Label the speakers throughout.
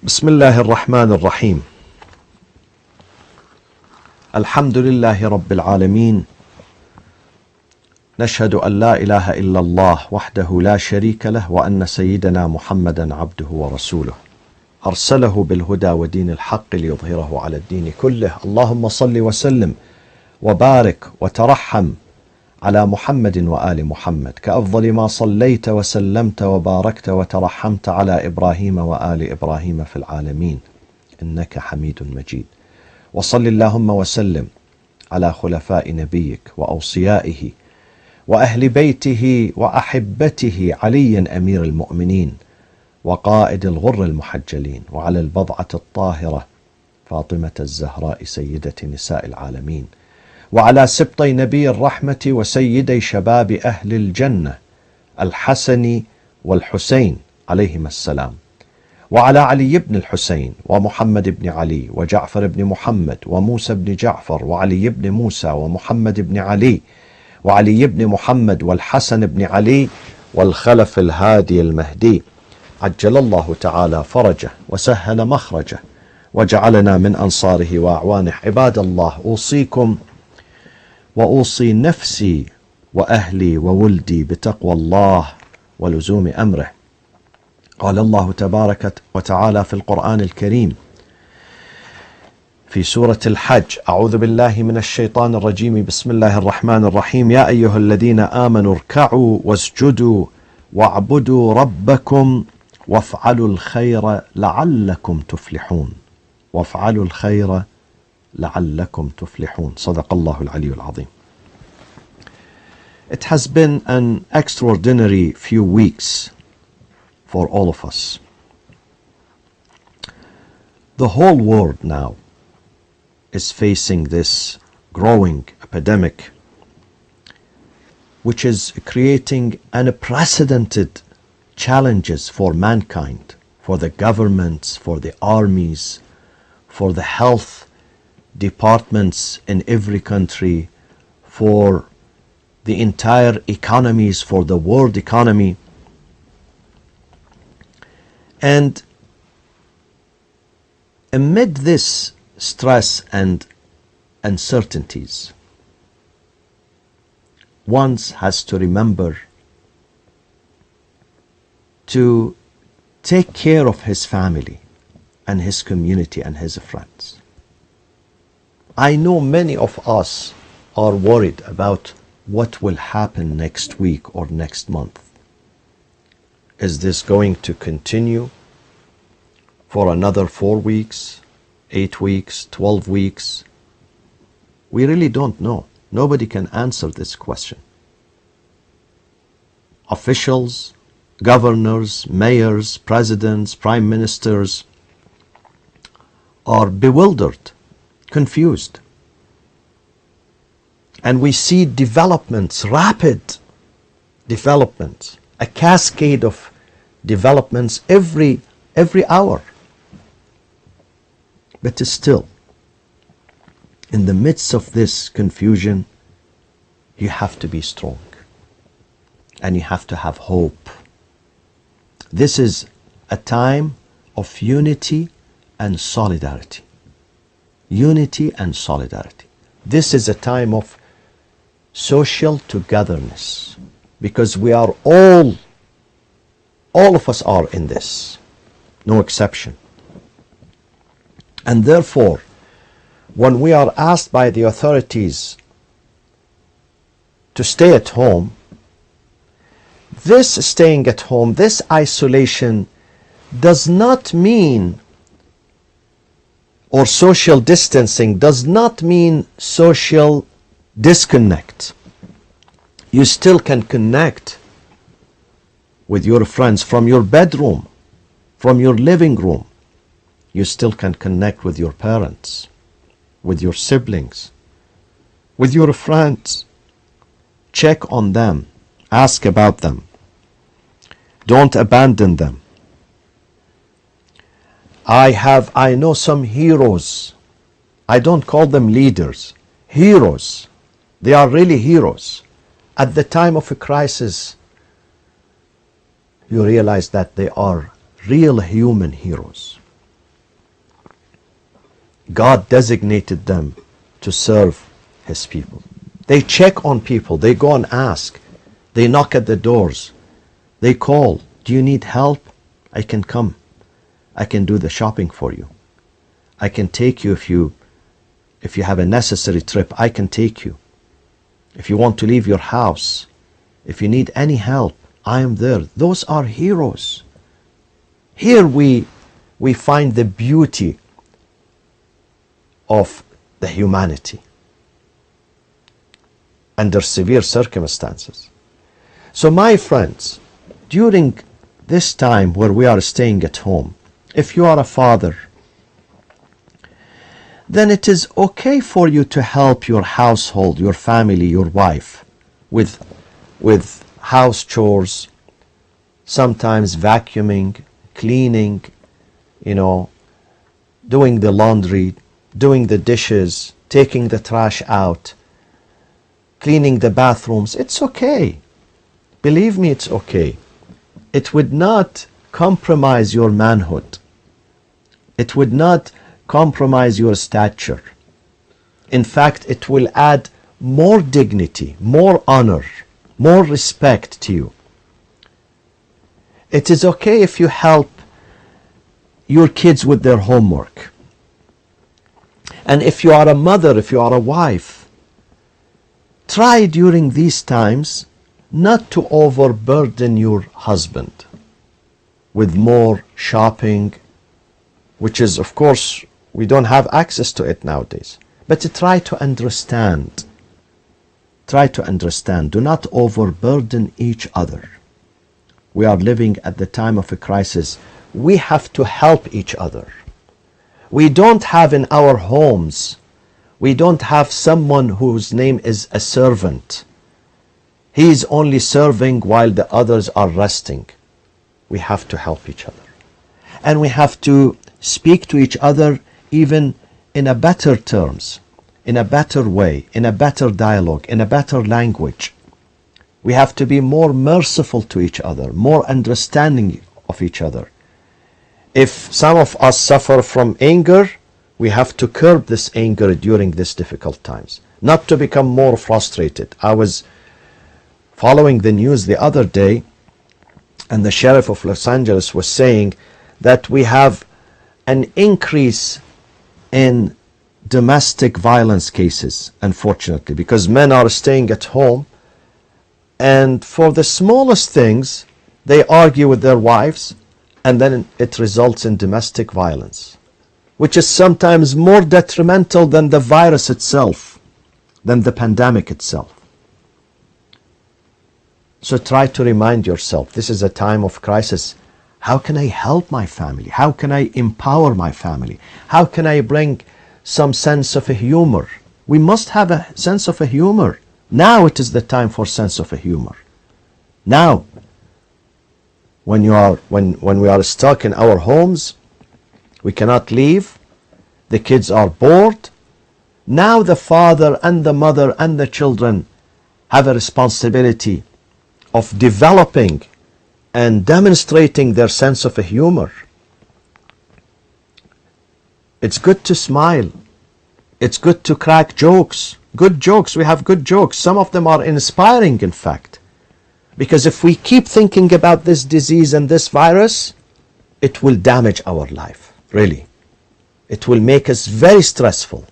Speaker 1: بسم الله الرحمن الرحيم. الحمد لله رب العالمين، نشهد أن لا إله إلا الله وحده لا شريك له، وأن سيدنا محمدا عبده ورسوله أرسله بالهدى ودين الحق ليظهره على الدين كله. اللهم صل وسلم وبارك وترحم على محمد وآل محمد كأفضل ما صليت وسلمت وباركت وترحمت على إبراهيم وآل إبراهيم في العالمين إنك حميد مجيد. وصل اللهم وسلم على خلفاء نبيك وأوصيائه وأهل بيته وأحبته، علي أمير المؤمنين وقائد الغر المحجلين، وعلى البضعة الطاهرة فاطمة الزهراء سيدة نساء العالمين، وعلى سبطي نبي الرحمة وسيدي شباب أهل الجنة الحسن والحسين عليهما السلام، وعلى علي بن الحسين ومحمد بن علي وجعفر بن محمد وموسى بن جعفر وعلي بن موسى ومحمد بن علي وعلي بن محمد والحسن بن علي والخلف الهادي المهدي، عجل الله تعالى فرجه وسهل مخرجه وجعلنا من أنصاره وأعوانه. عباد الله، أوصيكم وأوصي نفسي وأهلي وولدي بتقوى الله ولزوم أمره. قال الله تبارك وتعالى في القرآن الكريم في سورة الحج: أعوذ بالله من الشيطان الرجيم، بسم الله الرحمن الرحيم. يا أيها الذين آمنوا اركعوا واسجدوا واعبدوا ربكم وافعلوا الخير لعلكم تفلحون. وافعلوا الخير لعلكم تفلحون. صدق الله العلي العظيم. It has been an extraordinary few weeks for all of us. The whole world now is facing this growing epidemic, which is creating unprecedented challenges for mankind, for the governments, for the armies, for the health departments in every country, for the entire economies, for the world economy. And amid this stress and uncertainties, one has to remember to take care of his family and his community and his friends. I know many of us are worried about what will happen next week or next month. Is this going to continue for another 4 weeks, 8 weeks, 12 weeks? We really don't know. Nobody can answer this question. Officials, governors, mayors, presidents, prime ministers are bewildered, confused. And we see developments, rapid developments, a cascade of developments every hour. But still, in the midst of this confusion, you have to be strong and you have to have hope. This is a time of unity and solidarity. Unity and solidarity. This is a time of social togetherness, because we are all of us are in this, no exception. And therefore, when we are asked by the authorities to stay at home, this staying at home, this isolation does not mean, or social distancing does not mean social disconnect. You still can connect with your friends from your bedroom, from your living room. You still can connect with your parents, with your siblings, with your friends. Check on them, ask about them. Don't abandon them. I know some heroes. I don't call them leaders. Heroes. They are really heroes. At the time of a crisis, you realize that they are real human heroes. God designated them to serve His people. They check on people. They go and ask. They knock at the doors. They call. Do you need help? I can come. I can do the shopping for you. I can take you if you have a necessary trip. I can take you. If you want to leave your house, if you need any help, I am there. Those are heroes. Here we find the beauty of the humanity under severe circumstances. So my friends, during this time where we are staying at home, if you are a father, then it is okay for you to help your household, your family, your wife with house chores, sometimes vacuuming, cleaning, doing the laundry, doing the dishes, taking the trash out, cleaning the bathrooms. It's okay. Believe me, it's okay. It would not compromise your manhood. It would not compromise your stature. In fact, it will add more dignity, more honor, more respect to you. It is okay if you help your kids with their homework. And if you are a mother, if you are a wife, try during these times not to overburden your husband with more shopping, which is, of course, we don't have access to it nowadays. But to try to understand. Try to understand. Do not overburden each other. We are living at the time of a crisis. We have to help each other. We don't have in our homes, we don't have someone whose name is a servant. He is only serving while the others are resting. We have to help each other. And we have to speak to each other even in a better terms, in a better way, in a better dialogue, in a better language. We have to be more merciful to each other, more understanding of each other. If some of us suffer from anger, we have to curb this anger during these difficult times, not to become more frustrated. I was following the news the other day, and the sheriff of Los Angeles was saying that we have an increase in domestic violence cases, unfortunately, because men are staying at home, and for the smallest things, they argue with their wives, and then it results in domestic violence, which is sometimes more detrimental than the virus itself, than the pandemic itself. So try to remind yourself, this is a time of crisis. How can I help my family? How can I empower my family? How can I bring some sense of a humor? We must have a sense of a humor. Now it is the time for sense of a humor. Now, when we are stuck in our homes, we cannot leave, the kids are bored. Now the father and the mother and the children have a responsibility of developing and demonstrating their sense of a humor. It's good to smile. It's good to crack jokes. Good jokes. We have good jokes. Some of them are inspiring, in fact. Because if we keep thinking about this disease and this virus, it will damage our life, really. It will make us very stressful.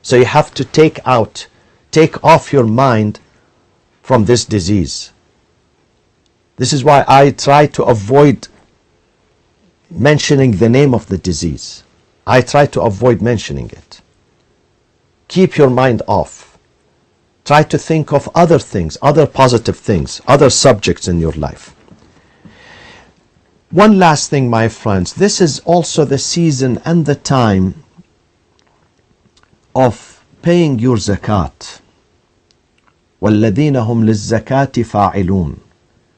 Speaker 1: So you have to take off your mind from this disease. This is why I try to avoid mentioning the name of the disease. I try to avoid mentioning it. Keep your mind off. Try to think of other things, other positive things, other subjects in your life. One last thing, my friends. This is also the season and the time of paying your zakat. وَالَّذِينَ هُمْ لِلزَّكَاةِ فَاعِلُونَ.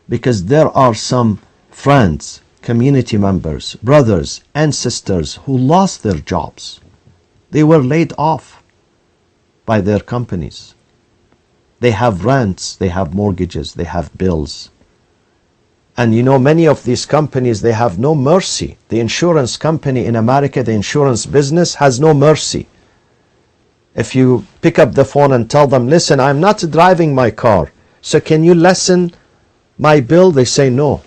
Speaker 1: Because there are some friends, community members, brothers and sisters who lost their jobs. They were laid off by their companies. They have rents, they have mortgages, they have bills. And you know, many of these companies, they have no mercy. The insurance company in America, the insurance business has no mercy. If you pick up the phone and tell them, listen, I'm not driving my car, so can you lessen my bill? They say no.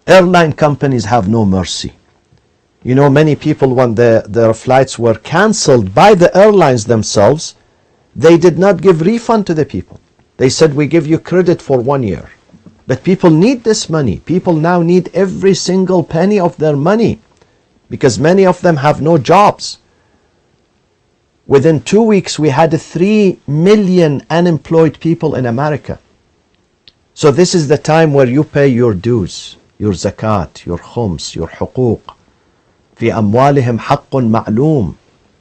Speaker 1: Airline companies have no mercy. You know, many people, when their flights were cancelled by the airlines themselves, they did not give refund to the people. They said, we give you credit for 1 year. But people need this money. People now need every single penny of their money because many of them have no jobs. Within 2 weeks, we had 3 million unemployed people in America. So this is the time where you pay your dues, your zakat, your khums, your huquq. في أموالهم حق معلوم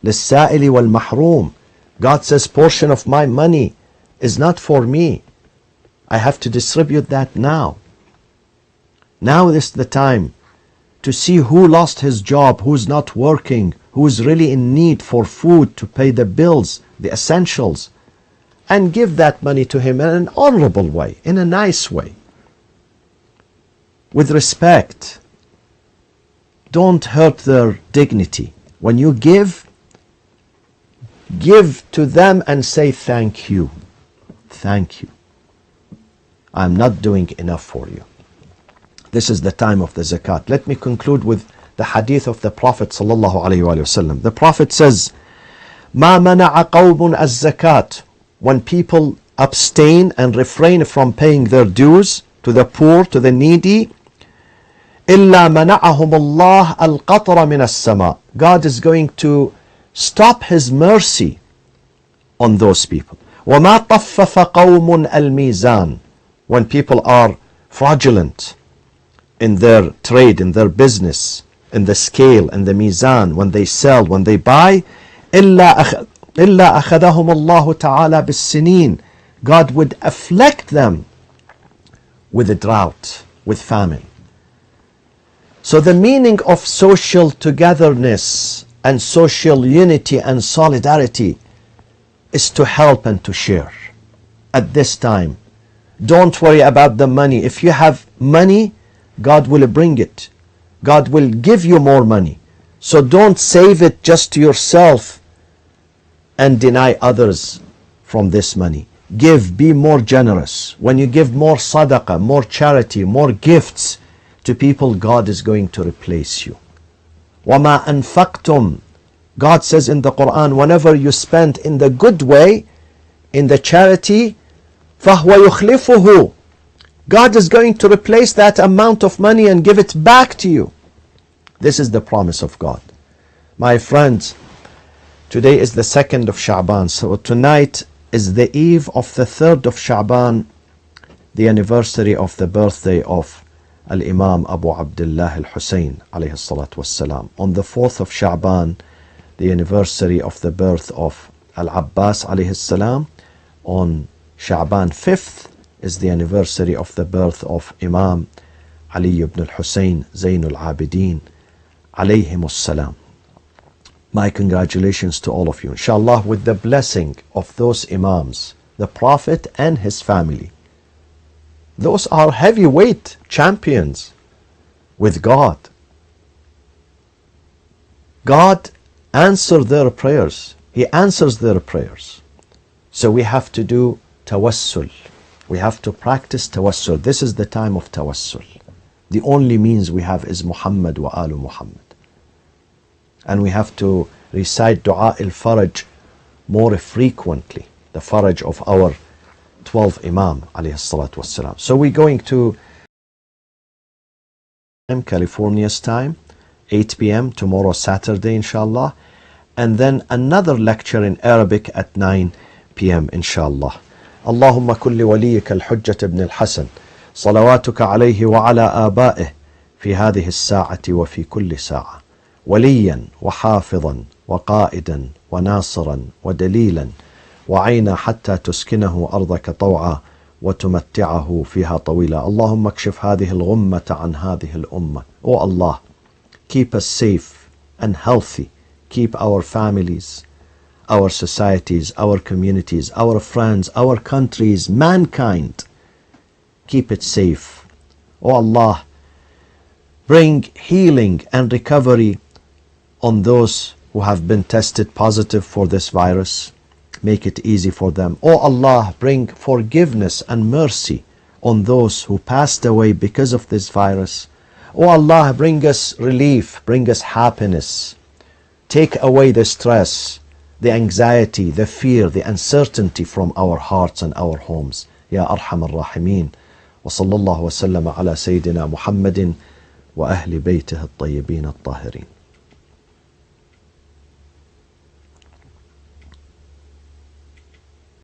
Speaker 1: للسائل والمحروم. God says, portion of my money is not for me. I have to distribute that now. Now is the time to see who lost his job, who's not working, who's really in need for food to pay the bills, the essentials, and give that money to him in an honorable way, in a nice way, with respect. Don't hurt their dignity. When you give to them and say thank you. Thank you. I'm not doing enough for you. This is the time of the zakat. Let me conclude with the hadith of the Prophet sallallahu alaihi wasallam. The Prophet says, "Ma mana'a qawmun az-zakat." When people abstain and refrain from paying their dues to the poor, to the needy, إِلَّا مَنَعَهُمُ اللَّهُ الْقَطْرَ مِنَ السَّمَاءِ. God is going to stop His mercy on those people. وَمَا طَفَّفَ قَوْمٌ الْمِيزَانِ. When people are fraudulent in their trade, in their business, in the scale, in the mizan, when they sell, when they buy, إِلَّا أَخَذَهُمُ اللَّهُ تَعَالَى بِالسِّنِينَ. God would afflict them with a drought, with famine. So the meaning of social togetherness and social unity and solidarity is to help and to share at this time. Don't worry about the money. If you have money, God will bring it. God will give you more money. So don't save it just to yourself and deny others from this money. Give, be more generous. When you give more sadaqah, more charity, more gifts to people, God is going to replace you. وَمَا أَنفَقْتُمْ. God says in the Quran, whenever you spend in the good way, in the charity, فَهُوَ يُخْلِفُهُ. God is going to replace that amount of money and give it back to you. This is the promise of God. My friends, today is the 2nd of Sha'ban, so tonight is the eve of the 3rd of Sha'ban, the anniversary of the birthday of Al-Imam Abu Abdullah Al-Hussein alayhi salatu wassalam. On the 4th of Sha'ban, the anniversary of the birth of Al-Abbas alayhi salam. On Sha'ban 5th is the anniversary of the birth of Imam Ali ibn al-Hussein Zainul Abidin alayhim salam. My congratulations to all of you. Inshallah, with the blessing of those Imams, the Prophet and his family. Those are heavyweight champions with God. God answers their prayers. He answers their prayers. So we have to do tawassul. We have to practice tawassul. This is the time of tawassul. The only means we have is Muhammad wa alu Muhammad. And we have to recite Dua al-Faraj more frequently. The Faraj of our 12 Imam alayhi salatu wassalam. So we're going to California's time, 8 p.m. tomorrow Saturday inshallah. And then another lecture in Arabic at 9 p.m. inshallah. اللهم كن لوليك الحجة بن الحسن صلواتك عليه وعلى آبائه في هذه الساعة وفي كل ساعة وليا وحافظا وقائدا وناصرا ودليلا وعينا حتى تسكنه أرضك طوعا وتمتعه فيها طويلا. اللهم اكشف هذه الغمة عن هذه الأمة. O Allah, keep us safe and healthy. Keep our families, our societies, our communities, our friends, our countries, mankind. Keep it safe O Allah, bring healing and recovery on those who have been tested positive for this virus. Make it easy for them. O Allah, bring forgiveness and mercy on those who passed away because of this virus. O Allah, bring us relief, bring us happiness. Take away the stress, the anxiety, the fear, the uncertainty from our hearts and our homes. Ya Arham Ar-Rahimin. وصلى الله وسلم على سيدنا محمد وأهل بيته الطيبين الطاهرين.